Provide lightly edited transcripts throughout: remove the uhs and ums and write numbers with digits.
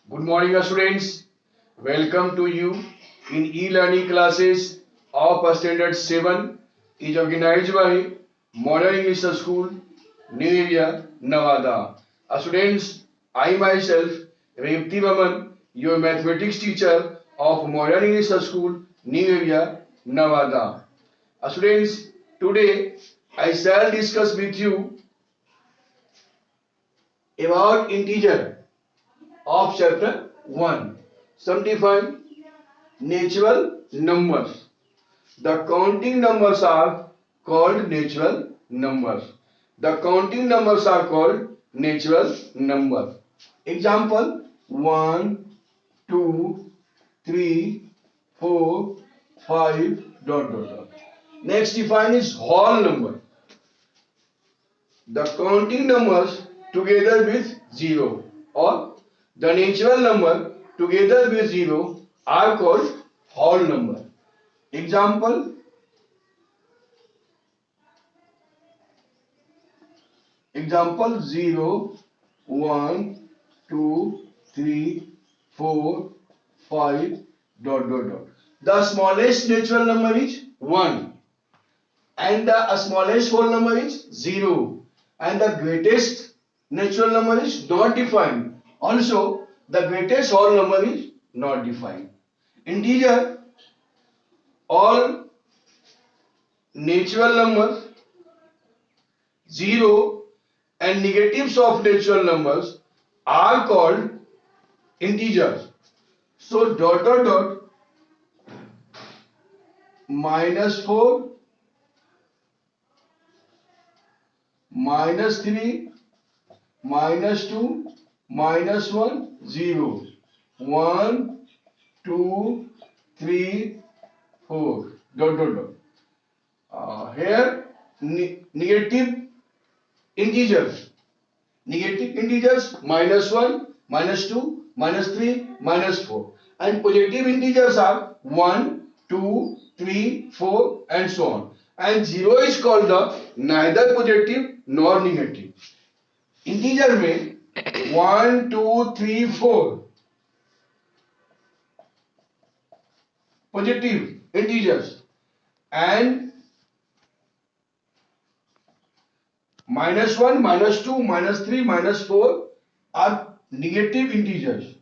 Good morning, students. Welcome to you in e-learning classes of Standard 7 is organized by Modern English School, New Area, Nevada. Students, I myself, Revti Vaman, your mathematics teacher of Modern English School, New Area, Nevada. Students, today I shall discuss with you about integer of chapter 1. Simplify natural numbers. The counting numbers are called natural numbers. The counting numbers are called natural numbers. Example 1, 2, 3, 4, 5, dot dot dot. Next define is whole number. The counting numbers together with 0 or the natural number together with 0 are called whole number. Example Example 0, 1, 2, 3, 4, 5, dot dot dot. The smallest natural number is 1 and the smallest whole number is 0 and the greatest natural number is not defined. Also, the greatest whole number is not defined. Integer, all natural numbers, 0 and negatives of natural numbers are called integers. So dot dot dot -4, -3, -2, -1, 0. 1, 2, 3, 4. Dot dot dot. Here negative integers. Negative integers -1, -2, -3, -4. And positive integers are 1, 2, 3, 4 and so on. And 0 is called the neither positive nor negative. Integer में 1, 2, 3, 4 positive integers and -1, -2, -3, -4 are negative integers.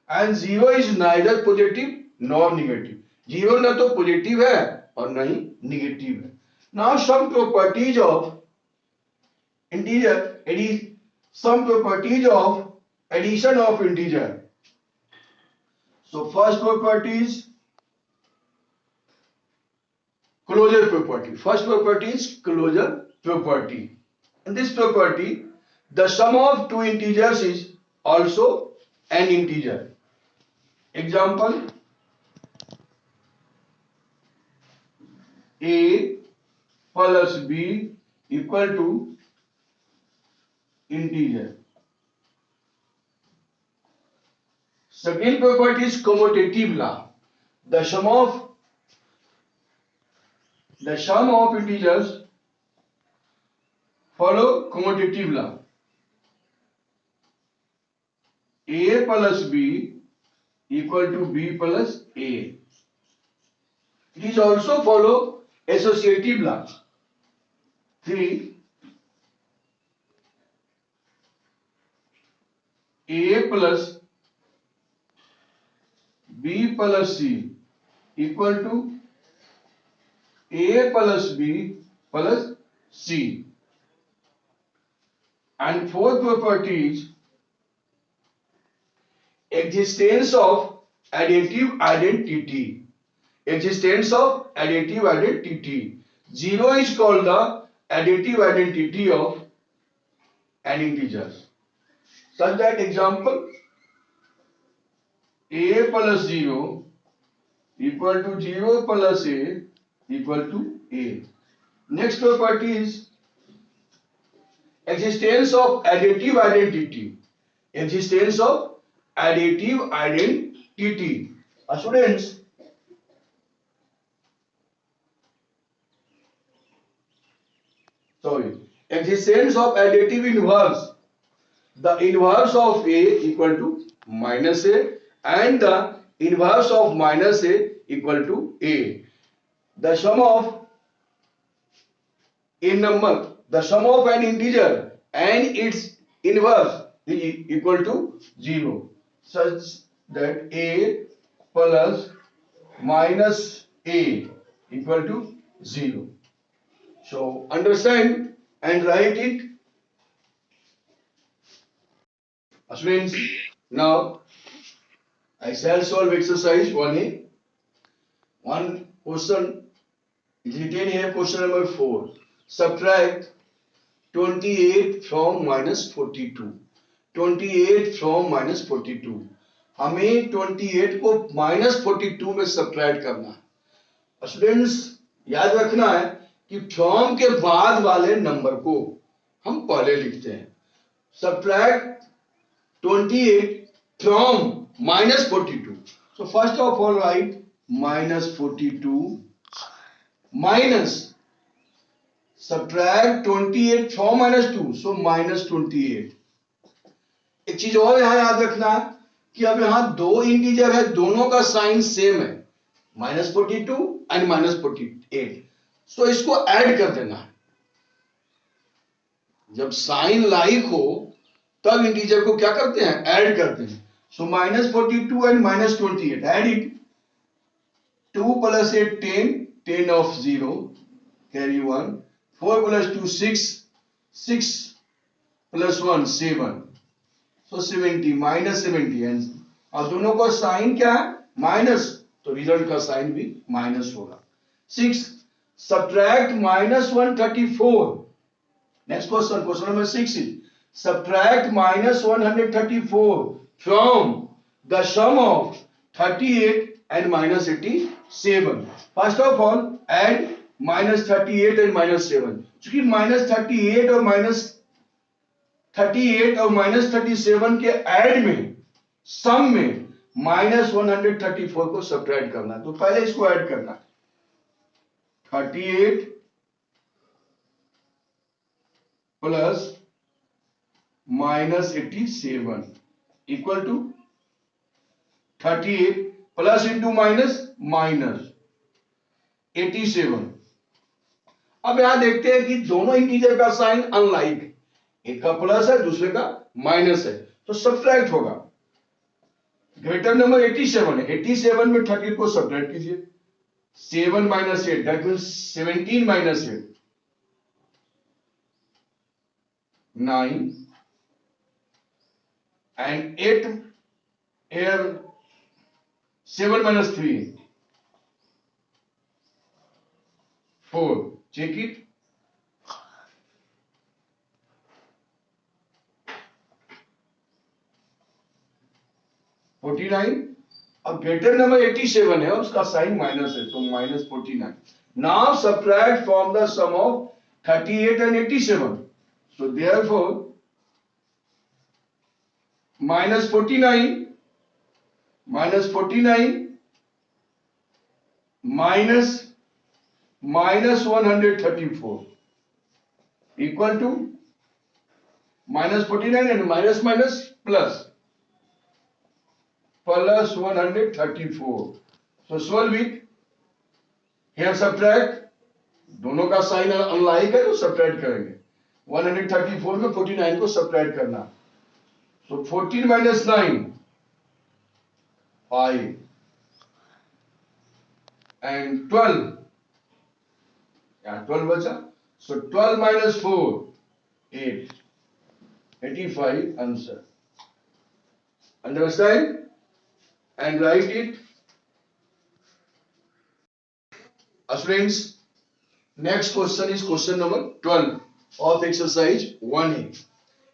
And 0 is neither positive nor negative. 0 ना तो positive है और ना ही negative है. Now some properties of integer, some properties of addition of integer. So first property is closure property. First property is closure property. In this property, the sum of two integers is also an integer. Example, a plus b equal to integer. Second property is commutative law. The sum of integers follow commutative law. A plus b equal to b plus a. It is also follow associative law. 3. A plus b plus c equal to a plus b plus c. And fourth property is existence of additive identity. Existence of additive identity. 0 is called the additive identity of an integer. Such that example, a plus 0 equal to 0 plus a equal to a. Next property is existence of additive identity. Existence of additive identity. Students, existence of additive inverse. the inverse of a equal to minus a and the inverse of minus a equal to a. The sum of the sum of an integer and its inverse is equal to 0, such that a plus minus a equal to 0. So understand and write it. Students, now I shall solve exercise 1a. One question is written here, question number 4. Subtract 28 from minus 42. 28 from minus 42. हमें 28 को minus 42 में subtract करना है. Students याद रखना है कि from के बाद वाले नंबर को हम पहले लिखते हैं. Subtract 28 from minus 42. So first of all write minus 42 minus subtract 28 from minus 2, so minus 28. एक चीज और यहां याद रखना है कि अब यहां दो इंटीजर है, दोनों का साइन सेम है, minus 42 एंड minus 48. सो इसको ऐड कर देना है. जब साइन लाइक हो तब इंटीजर को क्या करते हैं, ऐड करते हैं. सो minus 42 and minus 28, add it. 2 plus 8 10, 10 of 0, carry 1. 4 plus 2 6, 6 plus 1 7, so 70, minus 70. And और दोनों का साइन क्या है, माइनस, तो रिजल्ट का साइन भी माइनस होगा. 6 subtract minus 134. Next question, question number 6 is subtract minus 134 from the sum of 38 and minus 87. First of all add minus 38 and minus 7. चूंकि minus 38 और minus 37 के ऐड में सम में minus 134 को सब्ट्रैक्ट करना है. तो पहले इसको ऐड करना है. 38 plus minus 87 equal to 38 plus into minus minus 87. अब यहां देखते हैं कि दोनों इंटीजर का साइन अनलाइक है, एक का प्लस है दूसरे का माइनस है, तो सब्ट्रैक्ट होगा. ग्रेटर नंबर 87 है, 87 में 38 को सब्ट्रैक्ट कीजिए. 7 minus 8, that means 17 minus 8, 9, and 8 here, 7 minus 3, 4. Check it. $49. अब ग्रेटर नंबर 87 है, उसका साइन माइनस है, तो minus 49. Now subtract from the sum of 38 and 87. So therefore minus 49 minus minus 134 equal to minus 49 and minus plus 134. So solve it. Here subtract, दोनों का sign unlike है तो subtract करेंगे. 134 में 49 को सब्ट्रैक्ट करना. So 14 minus 9, 5, and 12, यहाँ 12 बचा. So 12 minus 4, 8, 85 answer. Understand and write it. Students, next question is question number 12 of exercise 1a.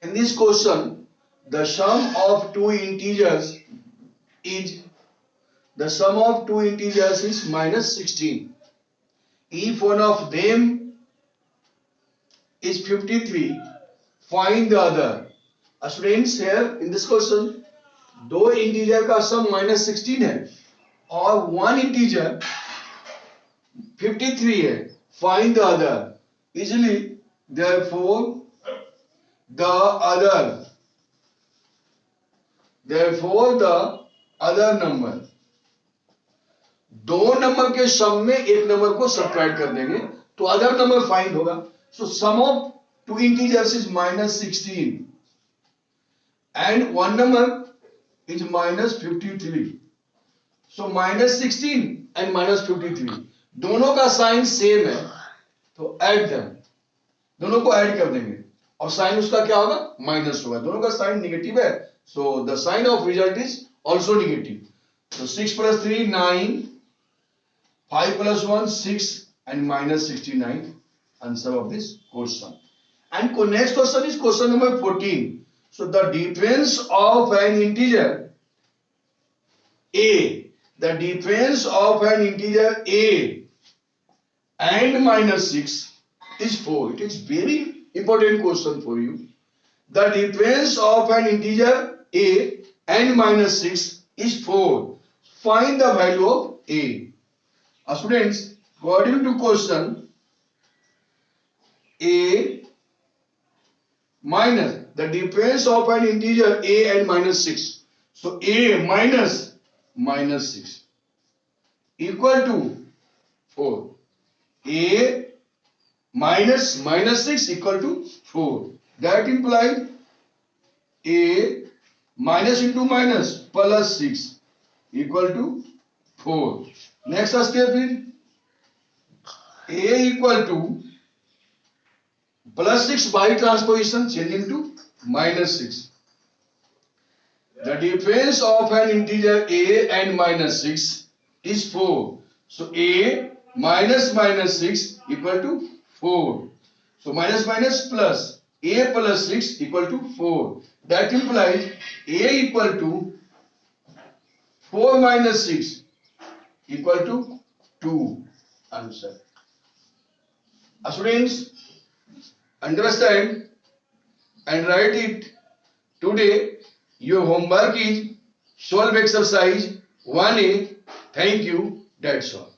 In this question, the sum of two integers is minus 16. If one of them is 53, find the other. Students, here in this question, दो integer का सम minus 16 है और one integer 53 है. Find the other. Easily, therefore, the other Therefore the other number, दो number के सम में एक number को सब्ट्रैक्ट कर देंगे तो अदर नंबर फाइंड होगा. So sum of two integers is -16 and one number is -53. So -16 and -53 दोनों का साइन सेम है तो ऐड देम, दोनों को ऐड कर देंगे और साइन उसका क्या होगा, माइनस होगा. दोनों का साइन नेगेटिव है, so the sign of result is also negative. So 6 plus 3 9, 5 plus 1 6 and -69 answer of this question. And next question is question number 14. So the difference of an integer a, the difference of an integer a and -6 is 4. It is very important question for you. The difference of an integer a and -6 is 4. Find the value of a. Students, according to question, a minus the difference of an integer a and -6. So a minus -6 equal to 4. A minus -6 equal to 4. That implies a minus into minus plus 6 equal to 4. Next step is a equal to plus 6 by transposition changing to -6. The difference of an integer a and -6 is 4. So a minus -6 equal to 4. So minus minus plus, a plus 6 equal to 4. That implies a equal to 4 minus 6 equal to 2. Answer. Students, understand and write it. Today your homework is solve exercise 1A. Thank you. That's all.